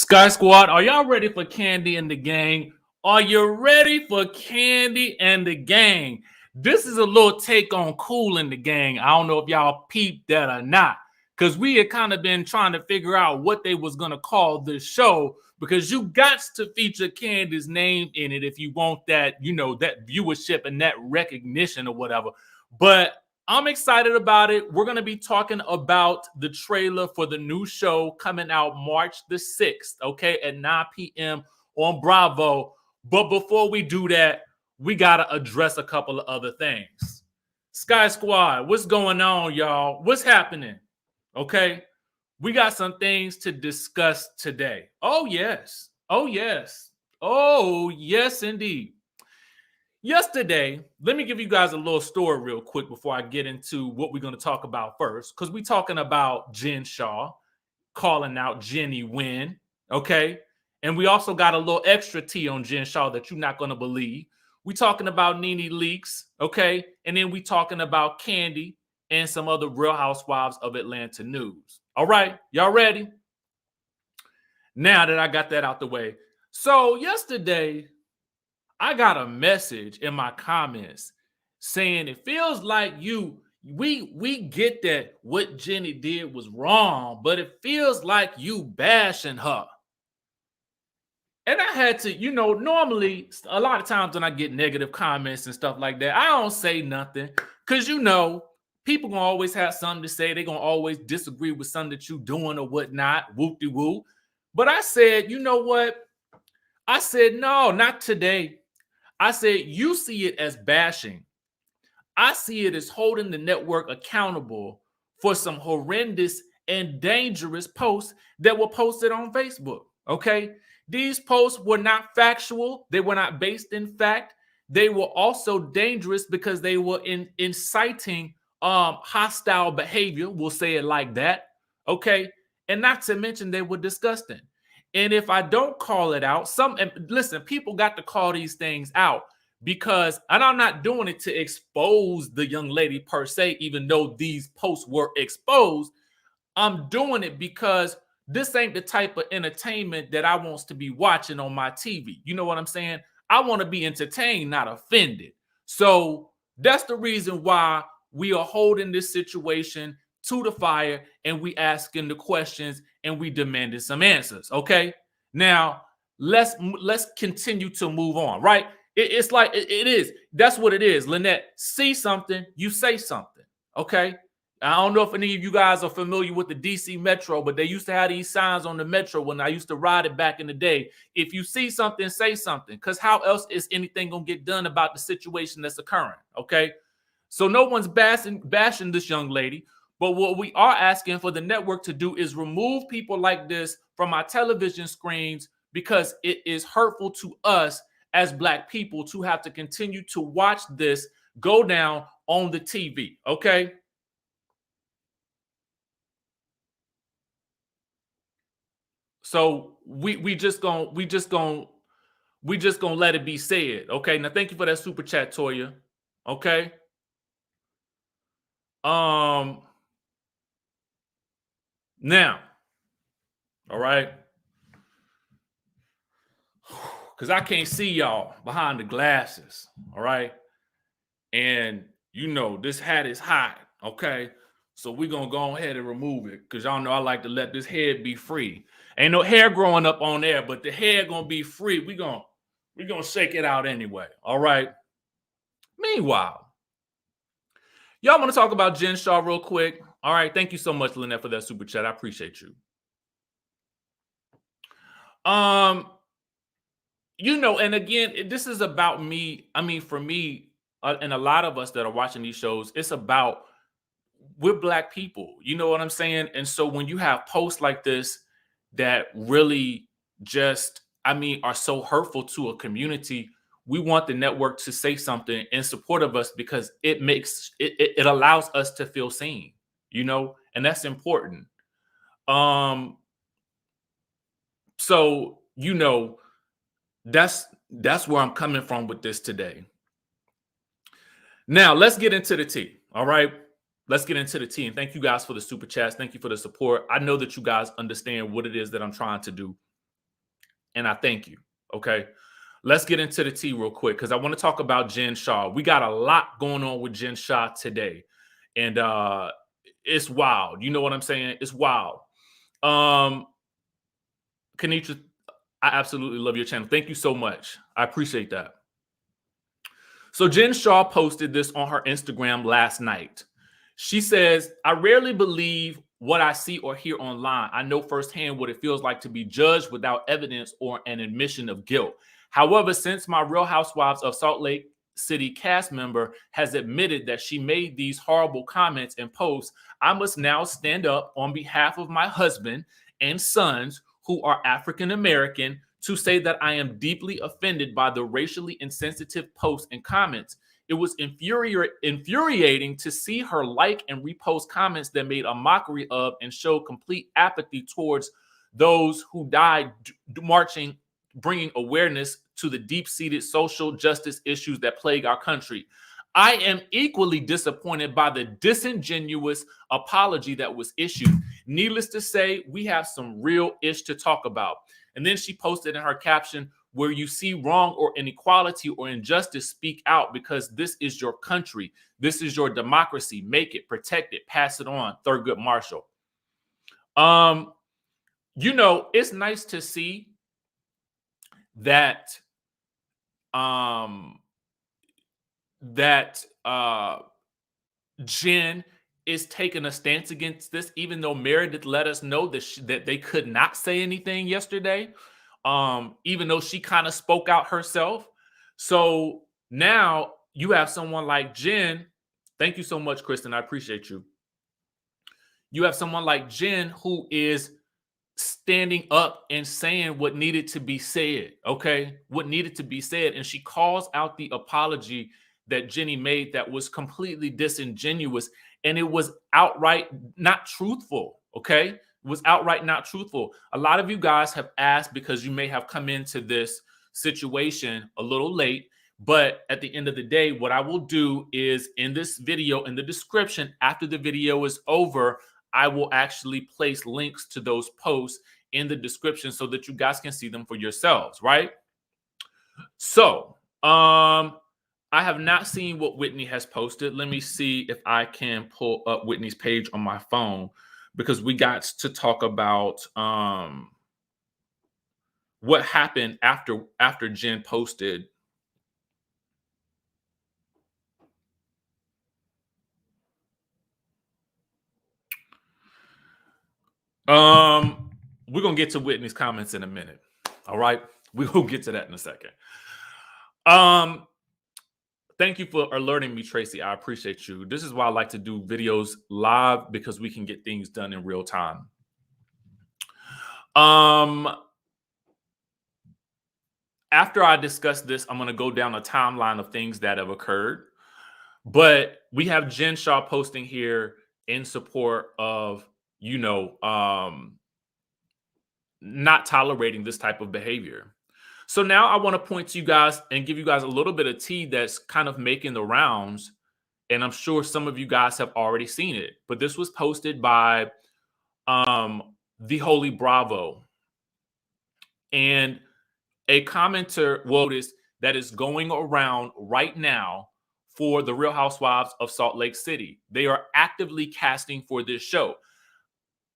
Skye Squad, are y'all ready for Kandi and the gang? Are you ready for Kandi and the gang? This is a little take on Kool and the Gang. I don't know if y'all peeped that or not, because we had kind of been trying to figure out what they was going to call this show, because you got to feature Kandi's name in it if you want that, you know, that viewership and that recognition or whatever. But I'm excited about it. We're going to be talking about the trailer for the new show coming out March the 6th, okay, at 9 p.m. on Bravo. But before we do that, we got to address a couple of other things. Skye Squad, what's going on, y'all? What's happening? Okay, we got some things to discuss today. Oh, yes. Oh, yes. Oh, yes, indeed. Yesterday, let me give you guys a little story real quick before I get into what we're going to talk about first, because we're talking about Jen Shah calling out Jennie win, okay? And we also got a little extra tea on Jen Shah that you're not going to believe. We're talking about Nene Leakes, okay? And then we're talking about Kandi and some other Real Housewives of Atlanta news. All right, y'all ready? Now that I got that out the way. So yesterday, I got a message in my comments saying it feels like we get that what Jennie did was wrong, but it feels like you bashing her. And I had to, you know, normally a lot of times when I get negative comments and stuff like that, I don't say nothing, because, you know, people gonna always have something to say. They're gonna always disagree with something that you're doing or whatnot, whoop-de-woo. But I said, you know what? I said, no, not today. I said, you see it as bashing. I see it as holding the network accountable for some horrendous and dangerous posts that were posted on Facebook, okay? These posts were not factual. They were not based in fact. They were also dangerous because they were inciting hostile behavior, we'll say it like that, okay? And not to mention they were disgusting. And if I don't call it out, listen, people got to call these things out, because, and I'm not doing it to expose the young lady per se, even though these posts were exposed. I'm doing it because this ain't the type of entertainment that I wants to be watching on my TV. You know what I'm saying? I want to be entertained, not offended. So that's the reason why we are holding this situation to the fire, and we asking the questions, and we demanding some answers. Okay, now let's continue to move on. Right? It's like it is. That's what it is. Lynette, see something, you say something. Okay. I don't know if any of you guys are familiar with the DC Metro, but they used to have these signs on the Metro when I used to ride it back in the day. If you see something, say something, because how else is anything gonna get done about the situation that's occurring? Okay. So no one's bashing this young lady. But what we are asking for the network to do is remove people like this from our television screens, because it is hurtful to us as Black people to have to continue to watch this go down on the TV, okay? So we just gonna let it be said, okay? Now thank you for that super chat, Toya, okay? Now, all right, because I can't see y'all behind the glasses, all right? And, you know, this hat is hot, okay? So we're going to go ahead and remove it, because y'all know I like to let this head be free. Ain't no hair growing up on there, but the hair going to be free. We're going to shake it out anyway, all right? Meanwhile, y'all want to talk about Jen Shah real quick? All right, thank you so much, Lynette, for that super chat. I appreciate you. You know, and again, this is about me. I mean, for me, and a lot of us that are watching these shows, it's about, we're Black people. You know what I'm saying? And so when you have posts like this that really just, I mean, are so hurtful to a community, we want the network to say something in support of us, because it makes it allows us to feel seen, you know, and that's important. So, you know, that's where I'm coming from with this today. Now, let's get into the tea. All right. Let's get into the tea. And thank you guys for the super chats. Thank you for the support. I know that you guys understand what it is that I'm trying to do. and I thank you. Okay. Let's get into the tea real quick because I want to talk about Jen Shah. We got a lot going on with Jen Shah today. And it's wild. You know what I'm saying? It's wild. Kenitra, I absolutely love your channel. Thank you so much. I appreciate that. So Jen Shah posted this on her Instagram last night. She says, I rarely believe what I see or hear online. I know firsthand what it feels like to be judged without evidence or an admission of guilt. However, since my Real Housewives of Salt Lake City cast member has admitted that she made these horrible comments and posts, I must now stand up on behalf of my husband and sons who are African American to say that I am deeply offended by the racially insensitive posts and comments. It was infuriating to see her like and repost comments that made a mockery of and showed complete apathy towards those who died marching, bringing awareness to the deep-seated social justice issues that plague our country. I am equally disappointed by the disingenuous apology that was issued. Needless to say, we have some real ish to talk about. And then she posted in her caption, where you see wrong or inequality or injustice, speak out, because this is your country. This is your democracy. Make it, protect it, pass it on. Thurgood Marshall. You know, it's nice to see that Jen is taking a stance against this, even though Meredith let us know that they could not say anything yesterday, even though she kind of spoke out herself. So now you have someone like Jen. Thank you so much, Kristen. I appreciate you. You have someone like Jen who is standing up and saying what needed to be said, okay? What needed to be said. And she calls out the apology that Jennie made that was completely disingenuous, and it was outright not truthful, okay? It was outright not truthful. A lot of you guys have asked, because you may have come into this situation a little late, but at the end of the day, what I will do is in this video, in the description, after the video is over, I will actually place links to those posts in the description so that you guys can see them for yourselves, right? So, I have not seen what Whitney has posted. Let me see if I can pull up Whitney's page on my phone, because we got to talk about what happened after Jen posted. We're gonna get to Whitney's comments in a minute. All right, we will get to that in a second. Thank you for alerting me, Tracy. I appreciate you. This is why I like to do videos live, because we can get things done in real time. After I discuss this, I'm going to go down a timeline of things that have occurred. But we have Jen Shah posting here in support of, you know, not tolerating this type of behavior. So now I want to point to you guys and give you guys a little bit of tea that's kind of making the rounds. And I'm sure some of you guys have already seen it. But this was posted by the Holy Bravo. And a commenter noticed that is going around right now for the Real Housewives of Salt Lake City. They are actively casting for this show.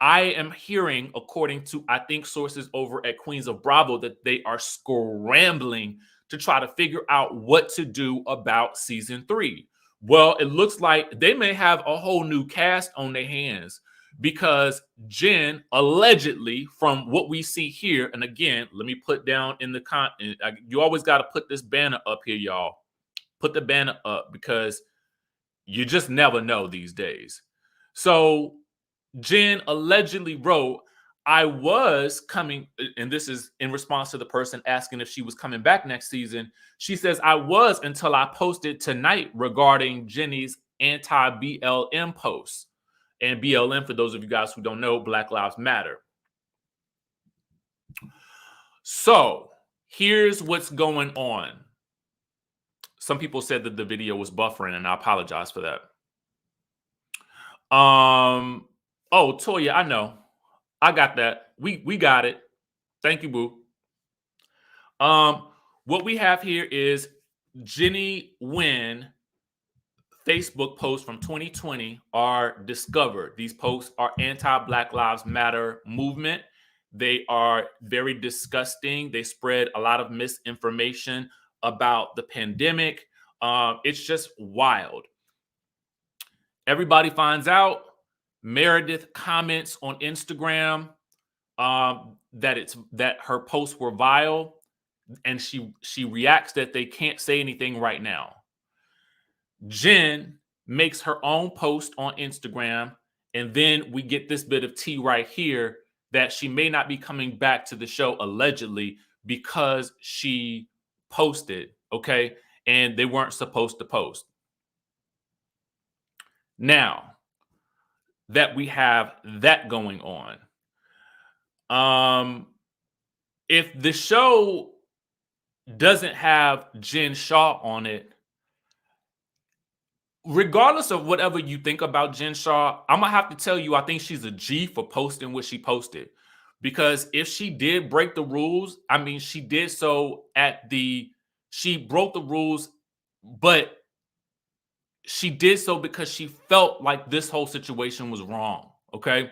I am hearing, according to, I think, sources over at Queens of Bravo, that they are scrambling to try to figure out what to do about season 3. Well, it looks like they may have a whole new cast on their hands, because Jen allegedly, from what we see here, and again, let me put down in the you always got to put this banner up here, y'all. Put the banner up, because you just never know these days. So Jen allegedly wrote, I was coming, and this is in response to the person asking if she was coming back next season. She says, I was, until I posted tonight regarding Jennie's anti-BLM posts. And BLM, for those of you guys who don't know, Black Lives Matter. So here's what's going on. Some people said that the video was buffering, and I apologize for that. Oh, Toya, I know. I got that. We got it. Thank you, boo. What we have here is Jennie Nguyen Facebook posts from 2020 are discovered. These posts are anti-Black Lives Matter movement. They are very disgusting. They spread a lot of misinformation about the pandemic. It's just wild. Everybody finds out. Meredith comments on Instagram that her posts were vile, and she reacts that they can't say anything right now. Jen makes her own post on Instagram, and then we get this bit of tea right here that she may not be coming back to the show allegedly because she posted, okay? And they weren't supposed to post. Now that we have that going on, if the show doesn't have Jen Shah on it, regardless of whatever you think about Jen Shah, I'm gonna have to tell you, I think she's a G for posting what she posted. Because if she did break the rules, I mean, she did so she broke the rules, but she did so because she felt like this whole situation was wrong. Okay.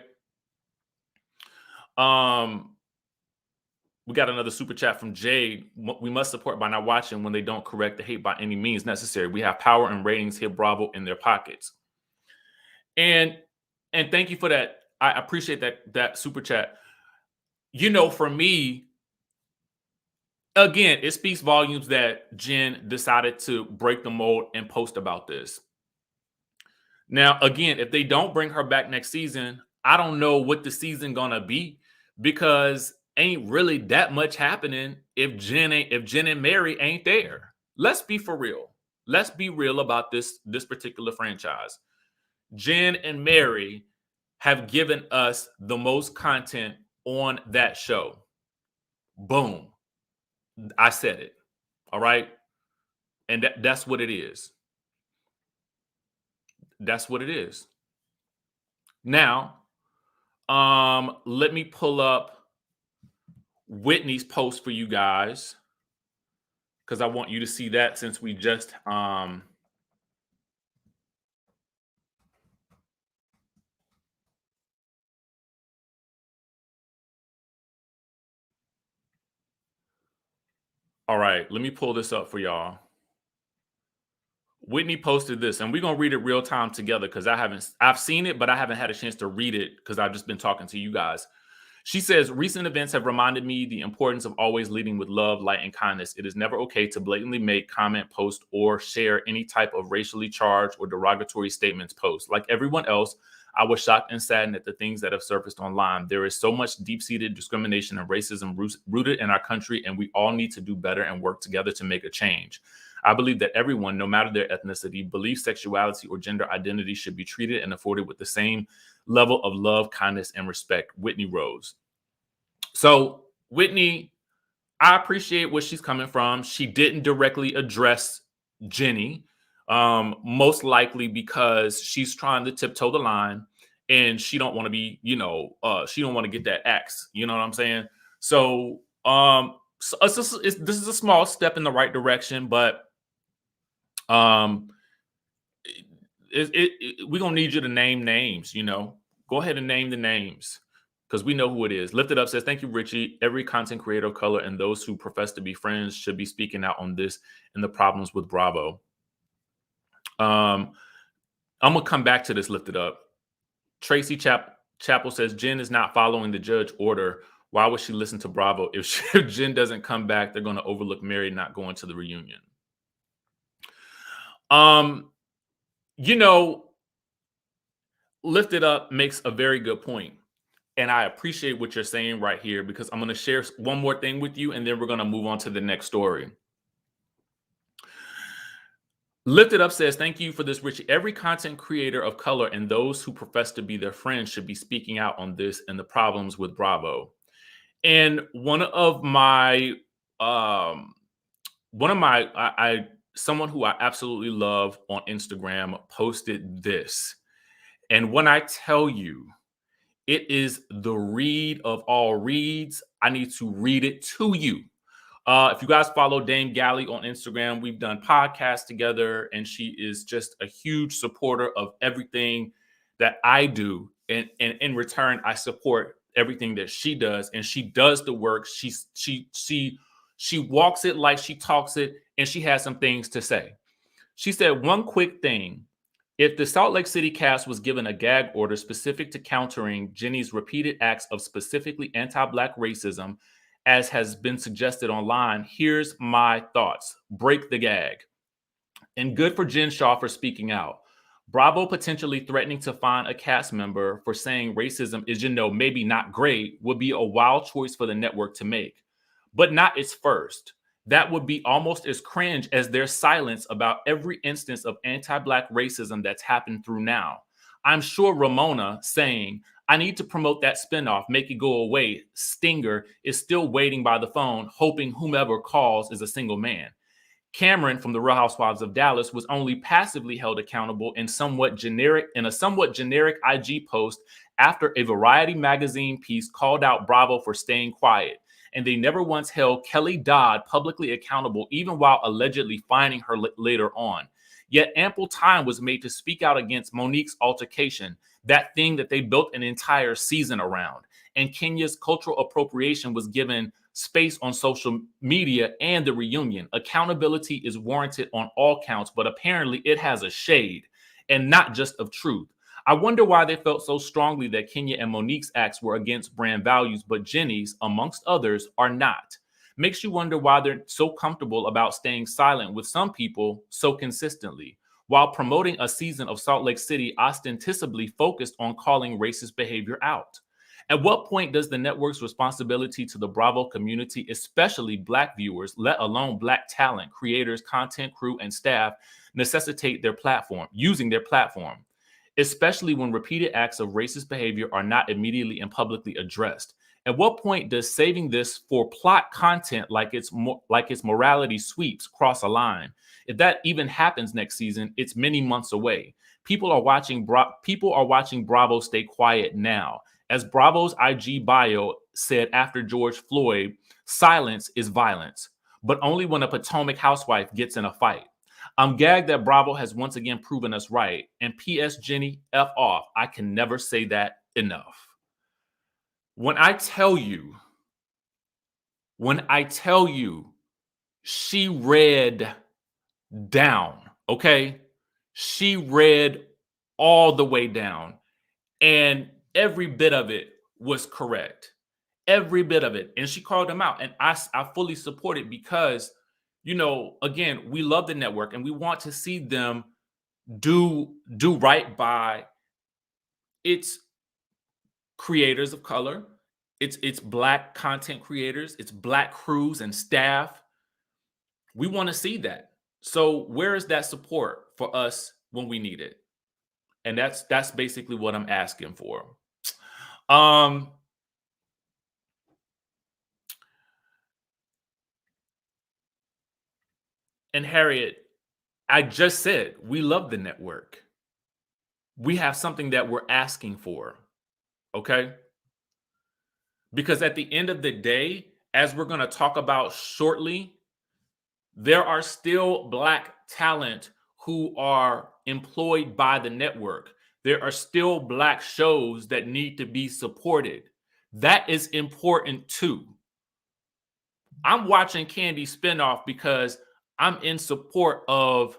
We got another super chat from Jade. We must support by not watching when they don't correct the hate by any means necessary. We have power and ratings here, Bravo, in their pockets. And thank you for that. I appreciate that super chat. You know, for me, again, it speaks volumes that Jen decided to break the mold and post about this. Now, again, if they don't bring her back next season, I don't know what the season gonna be, because ain't really that much happening if Jen and Mary ain't there. Let's be for real. Let's be real about this particular franchise. Jen and Mary have given us the most content on that show. Boom. I said it. All right. And that's what it is. That's what it is. Now, let me pull up Whitney's post for you guys, because I want you to see that, since we just all right, let me pull this up for y'all. Whitney posted this, and we're gonna read it real time together, because I've seen it, but I haven't had a chance to read it because I've just been talking to you guys. She says, recent events have reminded me the importance of always leading with love, light, and kindness. It is never okay to blatantly make, comment, post, or share any type of racially charged or derogatory statements post. Like everyone else, I was shocked and saddened at the things that have surfaced online. There is so much deep-seated discrimination and racism rooted in our country, and we all need to do better and work together to make a change. I believe that everyone, no matter their ethnicity, belief, sexuality, or gender identity, should be treated and afforded with the same level of love, kindness, and respect. Whitney Rose. So Whitney, I appreciate where she's coming from. She didn't directly address Jennie, most likely because she's trying to tiptoe the line, and she don't want to be, she don't want to get that axe. You know what I'm saying? So, this is a small step in the right direction, but we're gonna need you to name names. Go ahead and name the names, because we know who it is. Lift It Up says, thank you, Richie. Every content creator of color and those who profess to be friends should be speaking out on this and the problems with Bravo. I'm gonna come back to this. Lift It Up. Tracy Chapel says, Jen is not following the judge order. Why would she listen to Bravo? If Jen doesn't come back, they're gonna overlook Mary not going to the reunion. Lift It Up makes a very good point. And I appreciate what you're saying right here, because I'm going to share one more thing with you, and then we're going to move on to the next story. Lift It Up says, thank you for this, Richie. Every content creator of color and those who profess to be their friends should be speaking out on this and the problems with Bravo. And someone who I absolutely love on Instagram posted this. And when I tell you, it is the read of all reads, I need to read it to you. If you guys follow Dame Galley on Instagram, we've done podcasts together, and she is just a huge supporter of everything that I do. And in return, I support everything that she does, and she does the work. She walks it like she talks it, and she has some things to say. She said one quick thing. If the Salt Lake City cast was given a gag order specific to countering Jennie's repeated acts of specifically anti-Black racism, as has been suggested online, here's my thoughts. Break the gag. And good for Jen Shah for speaking out. Bravo potentially threatening to fine a cast member for saying racism is, maybe not great would be a wild choice for the network to make, but not its first. That would be almost as cringe as their silence about every instance of anti-Black racism that's happened through now. I'm sure Ramona saying, I need to promote that spinoff, make it go away, stinger, is still waiting by the phone, hoping whomever calls is a single man. Cameron from the Real Housewives of Dallas was only passively held accountable in a somewhat generic IG post after a Variety magazine piece called out Bravo for staying quiet. And they never once held Kelly Dodd publicly accountable, even while allegedly fining her later on. Yet ample time was made to speak out against Monique's altercation, that thing that they built an entire season around. And Kenya's cultural appropriation was given space on social media and the reunion. Accountability is warranted on all counts, but apparently it has a shade and not just of truth. I wonder why they felt so strongly that Kenya and Monique's acts were against brand values, but Jennie's, amongst others, are not. Makes you wonder why they're so comfortable about staying silent with some people so consistently, while promoting a season of Salt Lake City ostensibly focused on calling racist behavior out. At what point does the network's responsibility to the Bravo community, especially Black viewers, let alone Black talent, creators, content crew, and staff, necessitate using their platform, especially when repeated acts of racist behavior are not immediately and publicly addressed? At what point does saving this for plot content like its morality sweeps cross a line? If that even happens next season, it's many months away. People are watching Bravo stay quiet now. As Bravo's IG bio said after George Floyd, silence is violence, but only when a Potomac housewife gets in a fight. I'm gagged that Bravo has once again proven us right. And P.S. Jennie, F off. I can never say that enough. When I tell you, she read down, okay? She read all the way down, and every bit of it was correct. Every bit of it. And she called them out, and I fully support it because, again, we love the network and we want to see them do right by its creators of color, it's Black content creators, it's Black crews and staff. We want to see that. So where is that support for us when we need it? And that's basically what I'm asking for. And Harriet, I just said we love the network. We have something that we're asking for. Okay? Because at the end of the day, as we're going to talk about shortly, there are still Black talent who are employed by the network. There are still Black shows that need to be supported. That is important too. I'm watching Kandi Spinoff because I'm in support of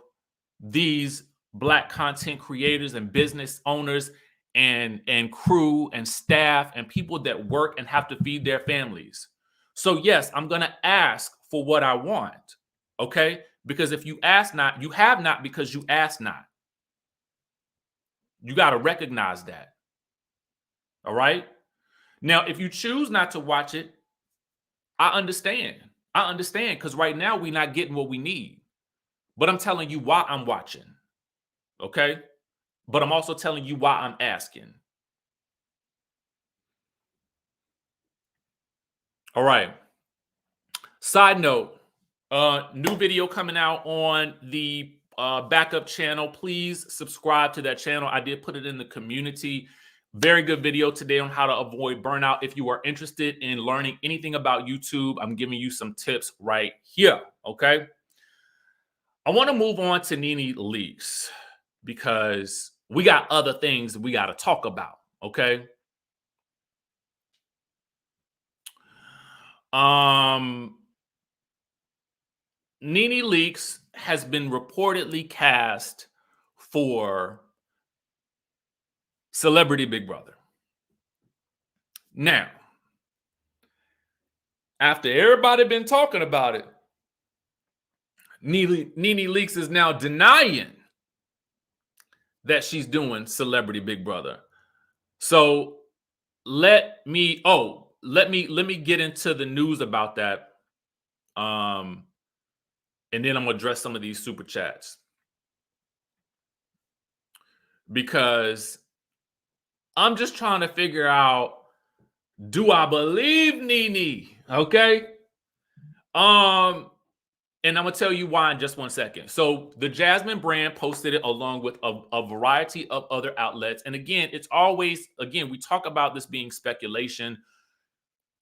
these Black content creators and business owners and crew and staff and people that work and have to feed their families. So yes, I'm going to ask for what I want. Okay? Because if you ask not, you have not because you ask not. You got to recognize that. All right? Now, if you choose not to watch it, I understand. I understand because right now we're not getting what we need. But I'm telling you why I'm watching. Okay? But I'm also telling you why I'm asking. All right. Side note, new video coming out on the backup channel. Please subscribe to that channel. I did put it in the community. Very good video today on how to avoid burnout. If you are interested in learning anything about YouTube, I'm giving you some tips right here, okay? I want to move on to Nene Leakes because we got other things we got to talk about, okay? Nene Leakes has been reportedly cast for Celebrity Big Brother. Now, after everybody been talking about it, Nene Leakes is now denying that she's doing Celebrity Big Brother. So let me get into the news about that. And then I'm gonna address some of these super chats. Because I'm just trying to figure out, do I believe Nene? Okay. And I'm gonna tell you why in just 1 second. So the Jasmine brand posted it along with a variety of other outlets. And again, it's always, we talk about this being speculation.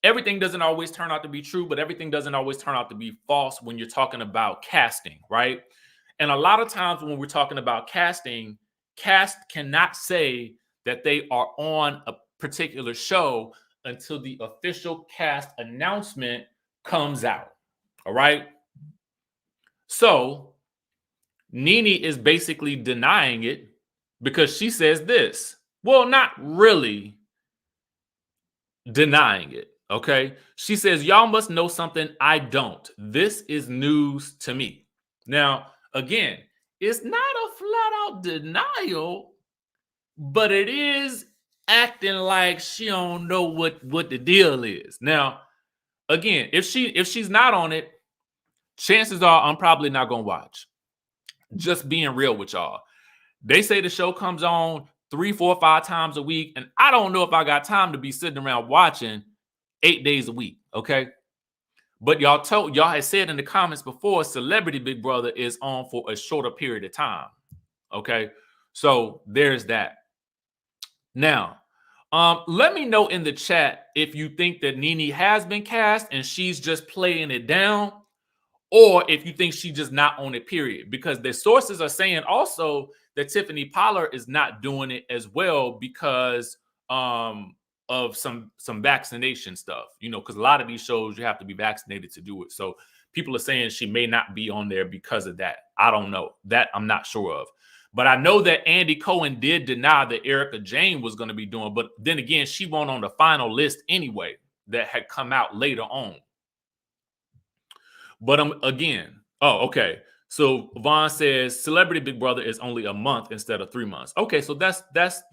Everything doesn't always turn out to be true, but everything doesn't always turn out to be false when you're talking about casting, right? And a lot of times when we're talking about casting, cast cannot say that they are on a particular show until the official cast announcement comes out. All right. So Nene is basically denying it because she says this. Well, not really denying it. Okay. She says, y'all must know something I don't. This is news to me. Now, again, it's not a flat out denial, but it is acting like she don't know what the deal is. Now, again, if she's not on it, chances are I'm probably not gonna watch. Just being real with y'all. They say the show comes on 3, 4, 5 times a week, and I don't know if I got time to be sitting around watching 8 days a week. Okay. But y'all had said in the comments before, Celebrity Big Brother is on for a shorter period of time. Okay. So there's that. Now, let me know in the chat if you think that Nene has been cast and she's just playing it down, or if you think she's just not on it, period. Because the sources are saying also that Tiffany Pollard is not doing it as well because of some vaccination stuff, because a lot of these shows you have to be vaccinated to do it. So people are saying she may not be on there because of that. I don't know. That I'm not sure of. But I know that Andy Cohen did deny that Erica Jane was going to be doing. But then again, she wasn't on the final list anyway that had come out later on. But okay. So Vaughn says Celebrity Big Brother is only a month instead of 3 months. Okay, so that's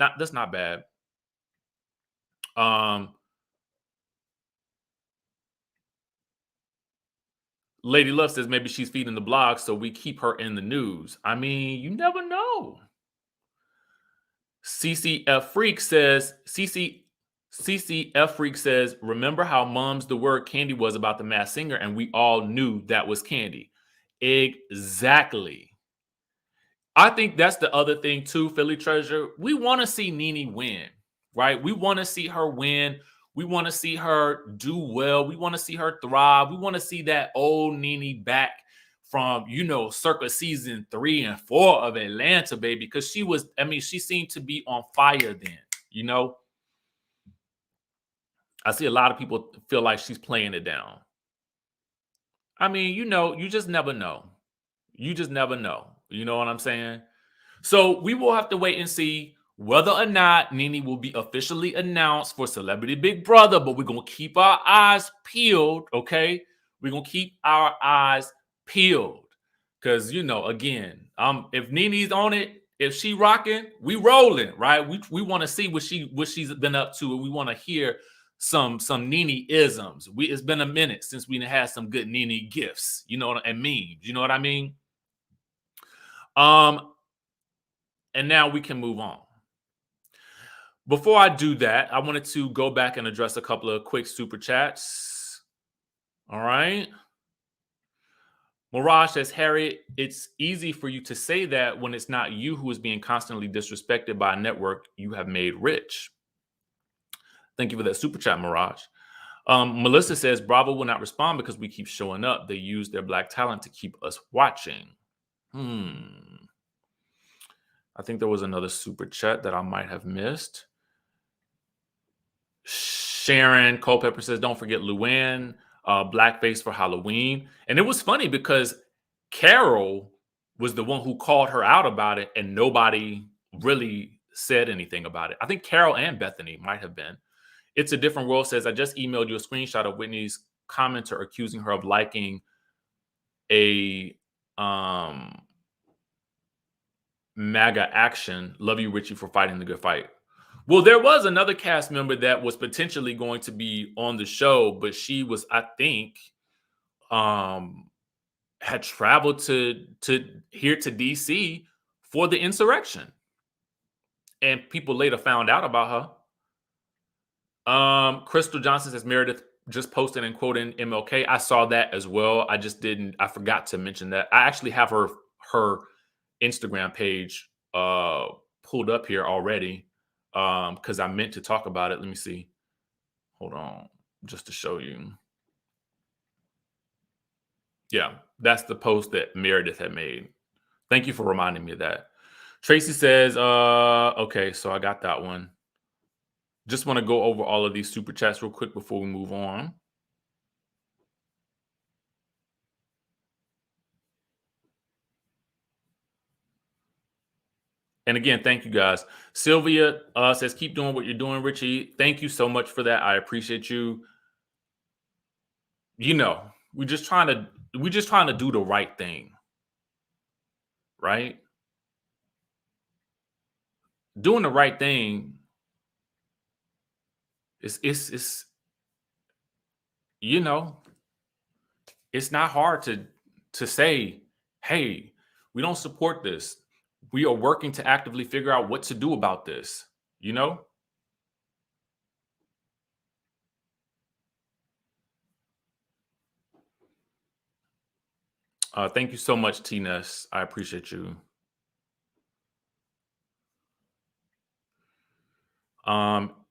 not bad. Lady Love says maybe she's feeding the blog, so we keep her in the news. I mean, you never know. CCF Freak says, remember how mums the word Kandi was about the Masked Singer, and we all knew that was Kandi. Exactly. I think that's the other thing too, Philly Treasure. We want to see Nene win, right? We want to see her win. We want to see her do well. We want to see her thrive. We want to see that old Nene back from, circa season 3 and 4 of Atlanta, baby. Because she seemed to be on fire then, I see a lot of people feel like she's playing it down. I mean, you just never know. You just never know. You know what I'm saying? So we will have to wait and see whether or not Nene will be officially announced for Celebrity Big Brother, but we're going to keep our eyes peeled, okay? We're going to keep our eyes peeled because, again, if Nene's on it, if she rocking, we rolling, right? We want to see what she's been up to, and we want to hear some Nene-isms. It's been a minute since we had some good Nene gifts, and memes. You know what I mean? And now we can move on. Before I do that, I wanted to go back and address a couple of quick super chats. All right. Mirage says, Harry, it's easy for you to say that when it's not you who is being constantly disrespected by a network you have made rich. Thank you for that super chat, Mirage. Melissa says, Bravo will not respond because we keep showing up. They use their black talent to keep us watching. I think there was another super chat that I might have missed. Sharon Culpepper says, don't forget Luann, blackface for Halloween. And it was funny because Carol was the one who called her out about it, and nobody really said anything about it. I think Carol and Bethany might have been. It's a Different World says, I just emailed you a screenshot of Whitney's commenter accusing her of liking a MAGA action. Love you, Richie, for fighting the good fight. Well, there was another cast member that was potentially going to be on the show, but she was, I think, had traveled to here to DC for the insurrection. And people later found out about her. Crystal Johnson says Meredith just posted and quoting MLK. I saw that as well. I forgot to mention that. I actually have her Instagram page pulled up here already because I meant to talk about it. Let me see. Hold on, just to show you. Yeah, that's the post that Meredith had made. Thank you for reminding me of that. Tracy says, okay, so I got that one. Just want to go over all of these super chats real quick before we move on. And again, thank you guys. Sylvia says, keep doing what you're doing, Richie. Thank you so much for that. I appreciate you. You know, we're just trying to do the right thing. Right? Doing the right thing it's you know, it's not hard to say, hey, we don't support this. We are working to actively figure out what to do about this, you know? Thank you so much, T-Ness. I appreciate you.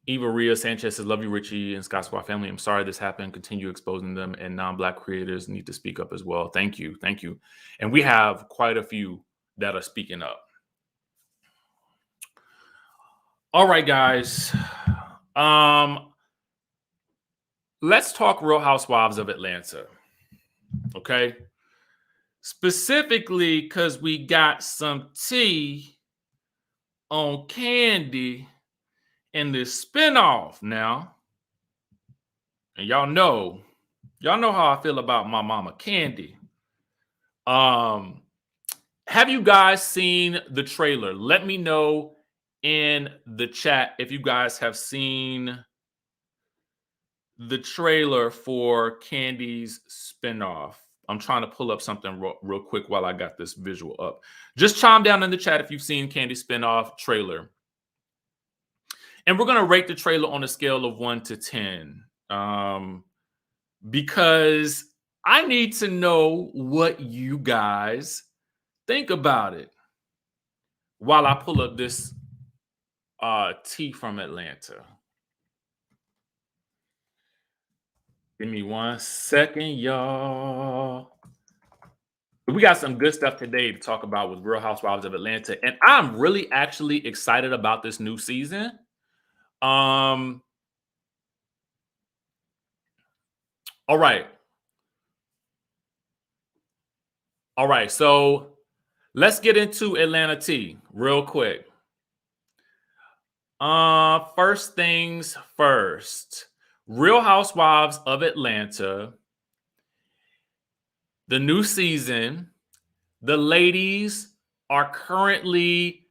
Eva Ria Sanchez says, love you, Richie and Scott Squad family. I'm sorry this happened. Continue exposing them, and non-Black creators need to speak up as well. Thank you. Thank you. And we have quite a few that are speaking up. All right, guys. Let's talk Real Housewives of Atlanta. Okay. Specifically because we got some tea on Kandi in this spinoff now. And y'all know how I feel about my mama Kandi. Have you guys seen the trailer? Let me know in the chat if you guys have seen the trailer for Kandi's spinoff. I'm trying to pull up something real quick while I got this visual up. Just chime down in the chat if you've seen Kandi's spinoff trailer. And we're going to rate the trailer on a scale of 1 to 10. Because I need to know what you guys think about it while I pull up this tea from Atlanta. Give me 1 second, y'all. We got some good stuff today to talk about with Real Housewives of Atlanta. And I'm really actually excited about this new season. All right. So let's get into Atlanta tea real quick. First things first. Real Housewives of Atlanta, the new season. The ladies are currently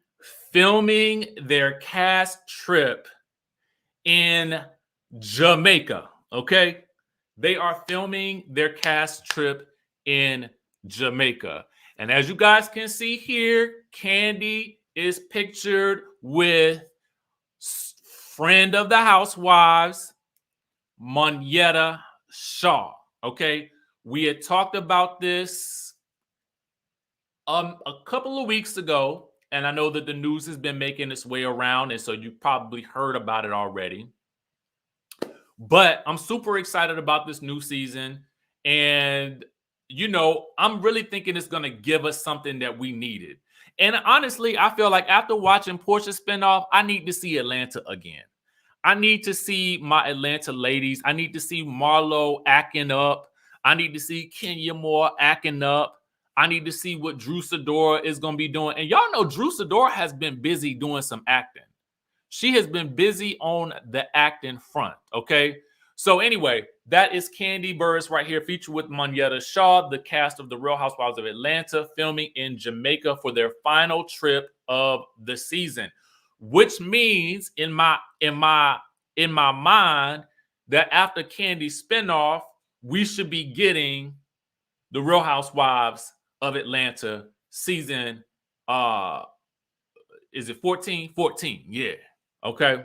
filming their cast trip in Jamaica, okay? They are filming their cast trip in Jamaica. And as you guys can see here, Kandi is pictured with friend of the housewives, Monyetta Shah, okay? We had talked about this a couple of weeks ago, and I know that the news has been making its way around, and so you probably heard about it already. But I'm super excited about this new season. And, you know, I'm really thinking it's going to give us something that we needed. And honestly, I feel like after watching Portia spinoff, I need to see Atlanta again. I need to see my Atlanta ladies. I need to see Marlo acting up. I need to see Kenya Moore acting up. I need to see what Drew Sidora is going to be doing. And y'all know Drew Sidora has been busy doing some acting. She has been busy on the acting front, okay? So anyway, that is Kandi Burruss right here, featured with Monyetta Shaw, the cast of The Real Housewives of Atlanta, filming in Jamaica for their final trip of the season, which means in my mind that after Kandi's spinoff, we should be getting The Real Housewives of Atlanta season, is it 14? 14, yeah. Okay.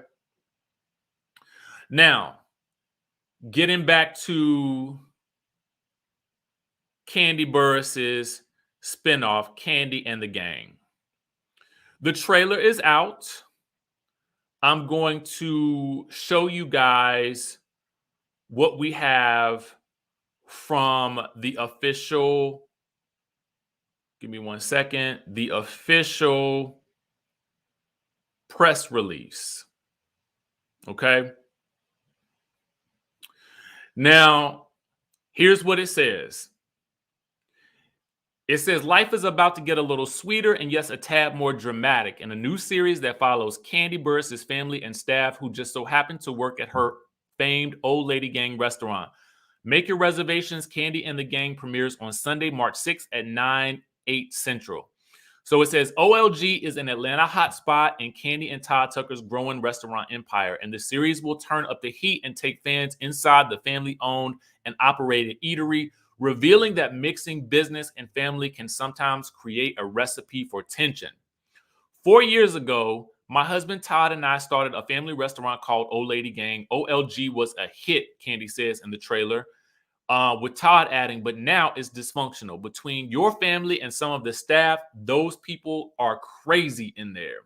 Now, getting back to Kandi Burruss's spinoff, Kandi and the Gang. The trailer is out. I'm going to show you guys what we have from the official, give me 1 second, the official press release. Okay. Now, here's what it says. It says, life is about to get a little sweeter and yes, a tad more dramatic in a new series that follows Kandi Burruss's family and staff who just so happen to work at her famed Old Lady Gang restaurant. Make your reservations. Kandi and the Gang premieres on Sunday, March 6th at 9/8 Central. So it says OLG is an Atlanta hotspot in Kandi and Todd Tucker's growing restaurant empire, and the series will turn up the heat and take fans inside the family-owned and operated eatery, revealing that mixing business and family can sometimes create a recipe for tension. 4 years ago, my husband Todd and I started a family restaurant called Old Lady Gang. OLG was a hit, Kandi says in the trailer. With Todd adding, but now it's dysfunctional. Between your family and some of the staff, those people are crazy in there.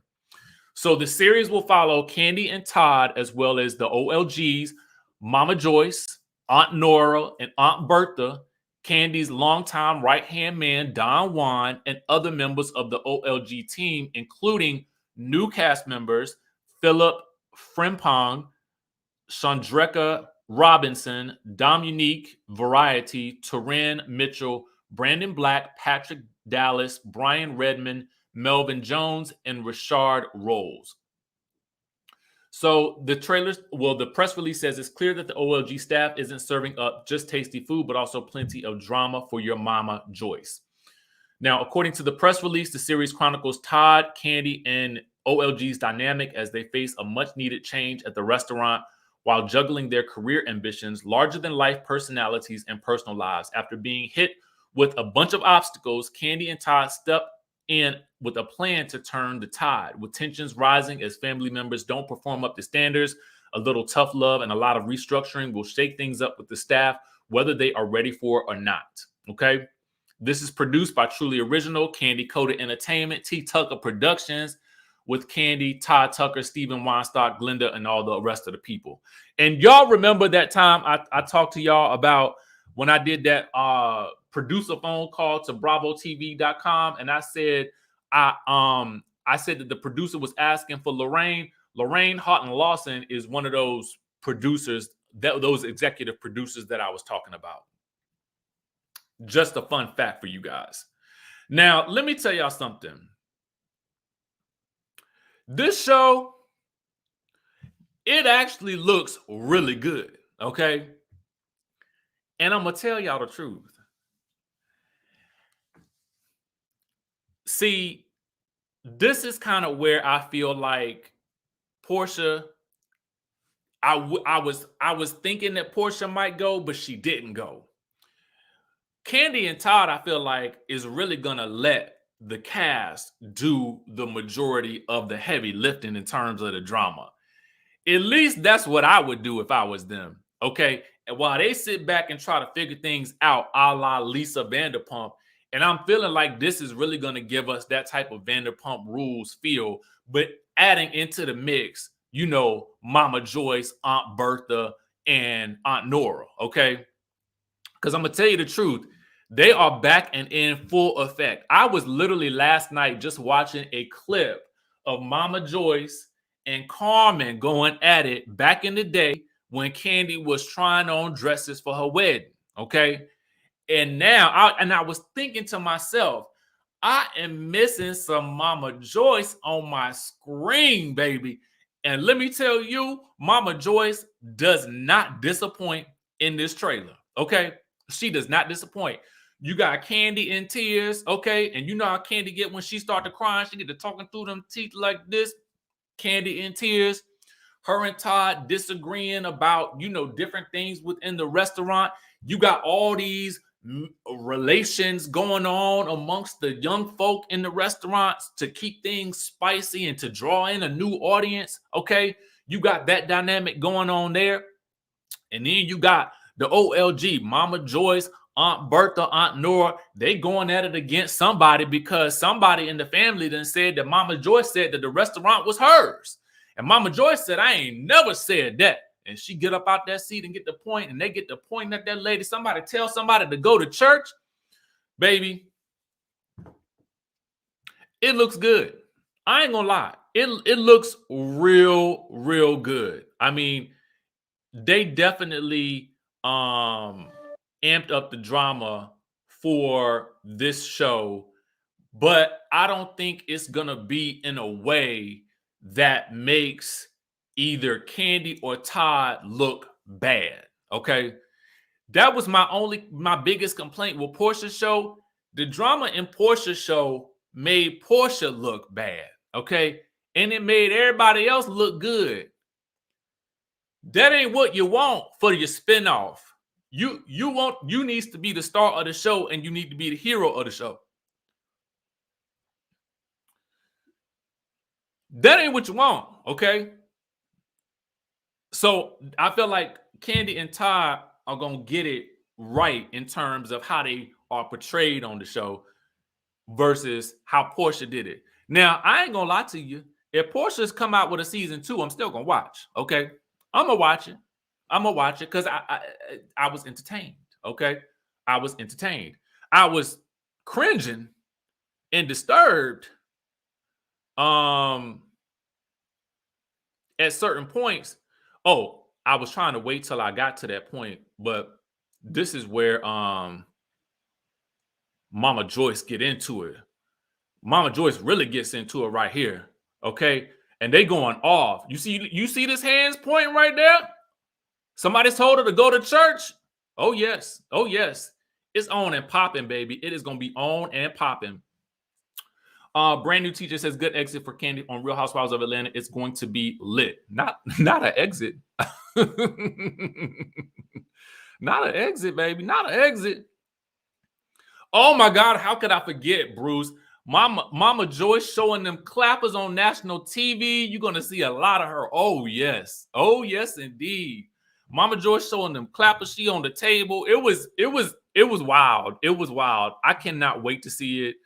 So the series will follow Kandi and Todd, as well as the OLGs, Mama Joyce, Aunt Nora, and Aunt Bertha, Kandi's longtime right-hand man, Don Juan, and other members of the OLG team, including new cast members, Philip Frimpong, Chandrika Robinson, Dominique Variety, Turin Mitchell, Brandon Black, Patrick Dallas, Brian Redmond, Melvin Jones, and Richard Rolls. So the press release says it's clear that the OLG staff isn't serving up just tasty food, but also plenty of drama for your mama, Joyce. Now, according to the press release, the series chronicles Todd, Kandi, and OLG's dynamic as they face a much-needed change at the restaurant while juggling their career ambitions, larger-than-life personalities, and personal lives. After being hit with a bunch of obstacles, Kandi and Todd step in with a plan to turn the tide. With tensions rising as family members don't perform up to standards, a little tough love and a lot of restructuring will shake things up with the staff, whether they are ready for it or not. Okay? This is produced by Truly Original, Kandi Coded Entertainment, T. Tucker Productions, with Kandi, Todd Tucker, Stephen Weinstock, Glenda, and all the rest of the people. And y'all remember that time I talked to y'all about when I did that producer phone call to BravoTV.com, and I said that the producer was asking for Lorraine. Lorraine Houghton Lawson is one of those producers, those executive producers that I was talking about. Just a fun fact for you guys. Now, let me tell y'all something. This show, it actually looks really good, okay? And I'm going to tell y'all the truth. See, this is kind of where I feel like Portia, I was thinking that Portia might go, but she didn't go. Kandi and Todd, I feel like, is really going to let the cast do the majority of the heavy lifting in terms of the drama. At least that's what I would do if I was them, okay? And while they sit back and try to figure things out a la Lisa Vanderpump, and I'm feeling like this is really going to give us that type of Vanderpump Rules feel, but adding into the mix, you know, Mama Joyce, Aunt Bertha, and Aunt Nora, okay? Because I'm going to tell you the truth. They are back and in full effect. I was literally last night just watching a clip of Mama Joyce and Carmen going at it back in the day when Kandi was trying on dresses for her wedding, okay? And now, I was thinking to myself, I am missing some Mama Joyce on my screen, baby. And let me tell you, Mama Joyce does not disappoint in this trailer, okay? She does not disappoint. You got Kandi in tears, okay? And you know how Kandi get when she start to crying. She get to talking through them teeth like this. Kandi in tears. Her and Todd disagreeing about, different things within the restaurant. You got all these relations going on amongst the young folk in the restaurants to keep things spicy and to draw in a new audience, okay? You got that dynamic going on there. And then you got the OLG, Mama Joyce, Aunt Bertha, Aunt Nora, they going at it against somebody because somebody in the family then said that Mama Joyce said that the restaurant was hers. And Mama Joyce said, I ain't never said that. And she get up out that seat and get the point, and they get the point at that lady. Somebody tell somebody to go to church. Baby, it looks good. I ain't gonna lie. It looks real, real good. I mean, they definitely amped up the drama for this show, but I don't think it's gonna be in a way that makes either Kandi or Todd look bad. Okay, that was my biggest complaint with Portia's show. The drama in Portia's show made Portia look bad. Okay, and it made everybody else look good. That ain't what you want for your spinoff. You needs to be the star of the show, and you need to be the hero of the show. That ain't what you want, okay? So I feel like Kandi and Todd are gonna get it right in terms of how they are portrayed on the show versus how Portia did it. Now, I ain't gonna lie to you. If Portia's come out with a season 2, I'm still gonna watch, okay? I'm gonna watch it. I'm gonna watch it because I was entertained. Okay, I was entertained. I was cringing and disturbed at certain points. Oh, I was trying to wait till I got to that point, but this is where Mama Joyce get into it. Mama Joyce really gets into it right here. Okay, and they going off. You see this hands pointing right there? Somebody told her to go to church. Oh, yes. Oh, yes. It's on and popping, baby. It is going to be on and popping. Brand new teacher says, good exit for Kandi on Real Housewives of Atlanta. It's going to be lit. Not an exit. Not an exit, baby. Not an exit. Oh, my God. How could I forget, Bruce? Mama Joyce showing them clappers on national TV. You're going to see a lot of her. Oh, yes. Oh, yes, indeed. Mama Joyce showing them clappers. She on the table. It was wild. It was wild. I cannot wait to see it.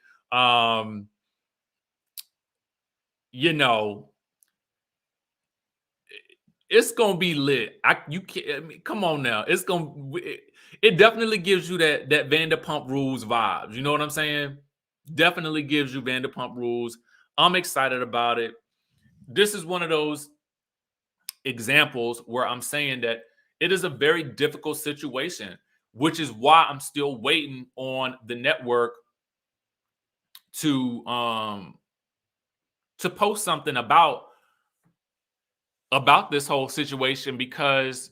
It's gonna be lit. Come on now. It definitely gives you that Vanderpump Rules vibes. You know what I'm saying? Definitely gives you Vanderpump Rules. I'm excited about it. This is one of those examples where I'm saying that it is a very difficult situation, which is why I'm still waiting on the network to post something about this whole situation, because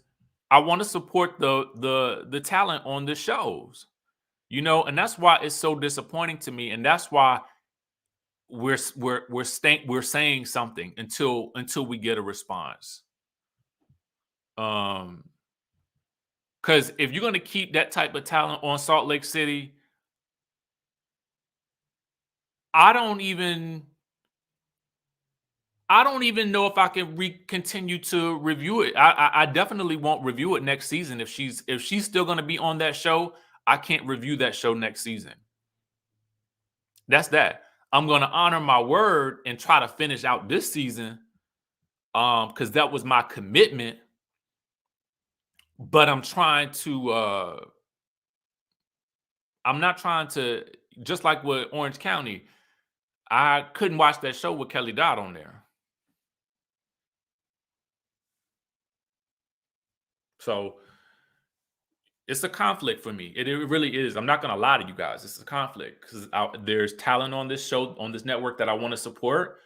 I want to support the talent on the shows, and that's why it's so disappointing to me, and that's why we're saying something until we get a response. Because if you're going to keep that type of talent on Salt Lake City, I don't even know if I can continue to review it. I definitely won't review it next season. If she's still going to be on that show, I can't review that show next season. That's that. I'm going to honor my word and try to finish out this season, because that was my commitment. But I'm not trying to, just like with Orange County, I couldn't watch that show with Kelly Dodd on there. So it's a conflict for me. It really is. I'm not going to lie to you guys. It's a conflict because there's talent on this show, on this network that I want to support.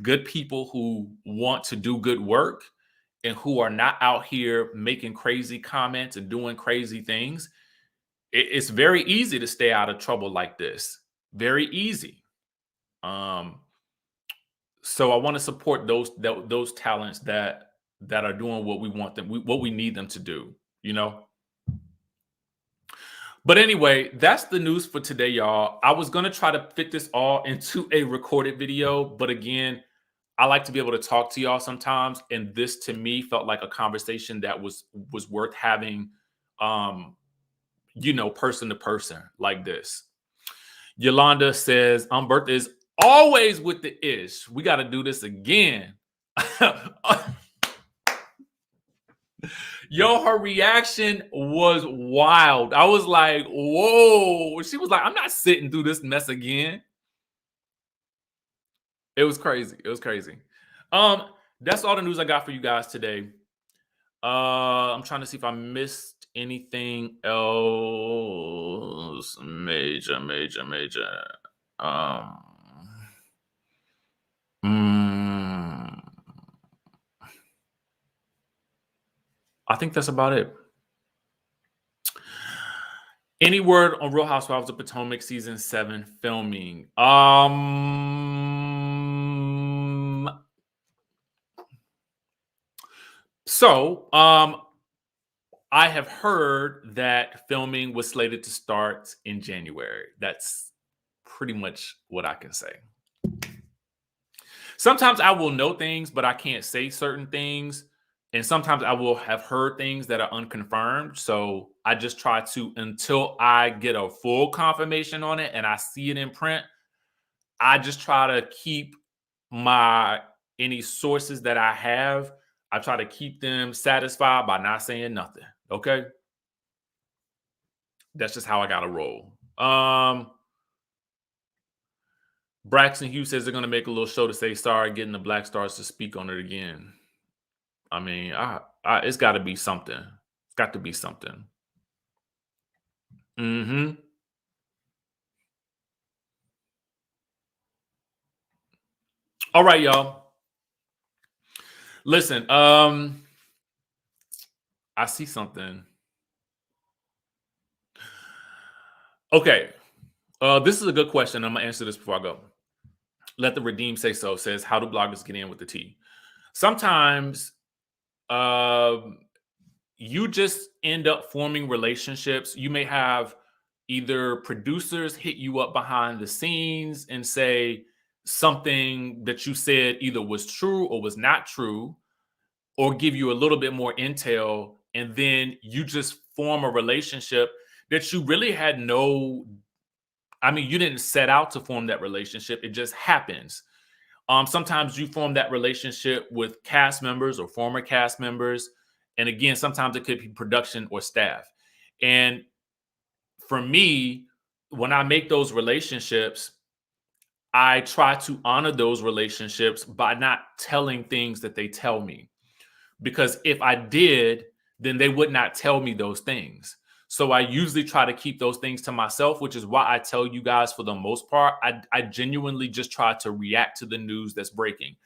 Good people who want to do good work and who are not out here making crazy comments and doing crazy things. It's very easy to stay out of trouble like this. Very easy. So I want to support those talents that are doing what we want them, what we need them to do, you know? But anyway, that's the news for today, y'all. I was going to try to fit this all into a recorded video, but again, I like to be able to talk to y'all sometimes, and this to me felt like a conversation that was worth having, person to person like this. Yolanda says, Bertha is always with the ish. We got to do this again. Yo, her reaction was wild. I was like, whoa. She was like, I'm not sitting through this mess again. It was crazy. It was crazy. That's all the news I got for you guys today. I'm trying to see if I missed anything else major. I think that's about it. Any word on Real Housewives of Potomac season 7 filming? So I have heard that filming was slated to start in January. That's pretty much what I can say. Sometimes I will know things, but I can't say certain things. And sometimes I will have heard things that are unconfirmed. So I just try to, until I get a full confirmation on it and I see it in print, I just try to keep any sources that I have, I try to keep them satisfied by not saying nothing. Okay. That's just how I gotta roll. Braxton Hughes says they're gonna make a little show to say sorry, getting the Black Stars to speak on it again. I mean, it's got to be something. It's got to be something. Mm-hmm. All right, y'all. Listen, I see something. Okay. This is a good question. I'm gonna answer this before I go. Let the Redeem Say So says, how do bloggers get in with the tea? Sometimes you just end up forming relationships. You may have either producers hit you up behind the scenes and say something that you said either was true or was not true, or give you a little bit more intel, and then you just form a relationship that you really had you didn't set out to form that relationship. It just happens. Sometimes you form that relationship with cast members or former cast members. And again, sometimes it could be production or staff. And for me, when I make those relationships, I try to honor those relationships by not telling things that they tell me. Because if I did, then they would not tell me those things. So I usually try to keep those things to myself, which is why I tell you guys, for the most part, I genuinely just try to react to the news that's breaking.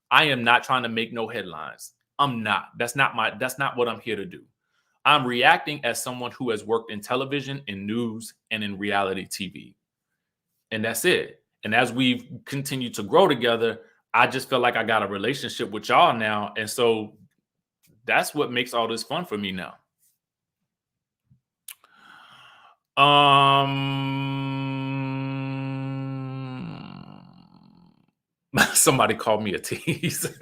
I am not trying to make no headlines. I'm not. That's not what I'm here to do. I'm reacting as someone who has worked in television, in news, and in reality TV. And that's it. And as we've continued to grow together, I just feel like I got a relationship with y'all now. And so that's what makes all this fun for me now. Somebody called me a tease.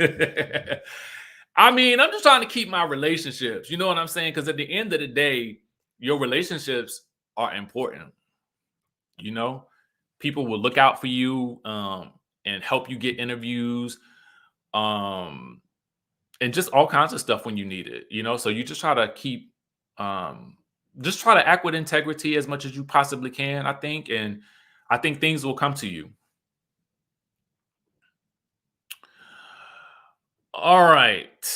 I mean, I'm just trying to keep my relationships. You know what I'm saying? Because at the end of the day, your relationships are important. You know, people will look out for you and help you get interviews. And and just all kinds of stuff when you need it, you know. So you just try to keep, just try to act with integrity as much as you possibly can, I think, and I think things will come to you. All right.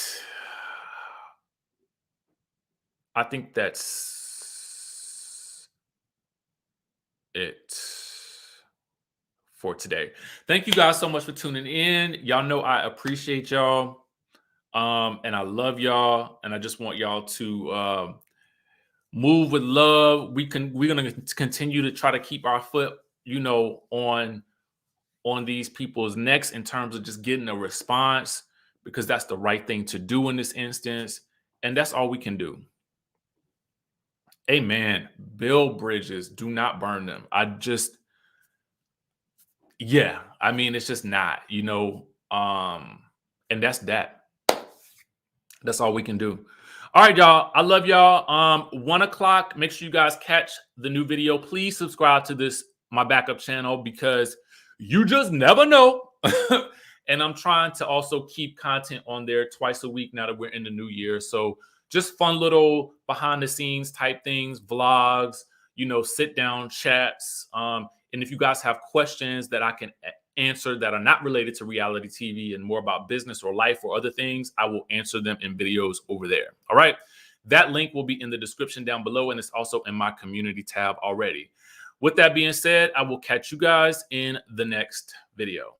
I think that's it for today. Thank you guys so much for tuning in. Y'all know I appreciate y'all. And I love y'all. And I just want y'all to move with love. We're gonna continue to try to keep our foot, you know, on these people's necks in terms of just getting a response, because that's the right thing to do in this instance. And that's all we can do. Amen. Build bridges, do not burn them. Yeah, I mean, it's just not, you know, and that's that. That's all we can do. All right, y'all. I love y'all. 1 o'clock. Make sure you guys catch the new video. Please subscribe to my backup channel, because you just never know. And I'm trying to also keep content on there twice a week now that we're in the new year. So just fun little behind the scenes type things, vlogs, you know, sit down chats. And if you guys have questions that I can answer that are not related to reality TV and more about business or life or other things, I will answer them in videos over there. All right. That link will be in the description down below, and it's also in my community tab already. With that being said, I will catch you guys in the next video.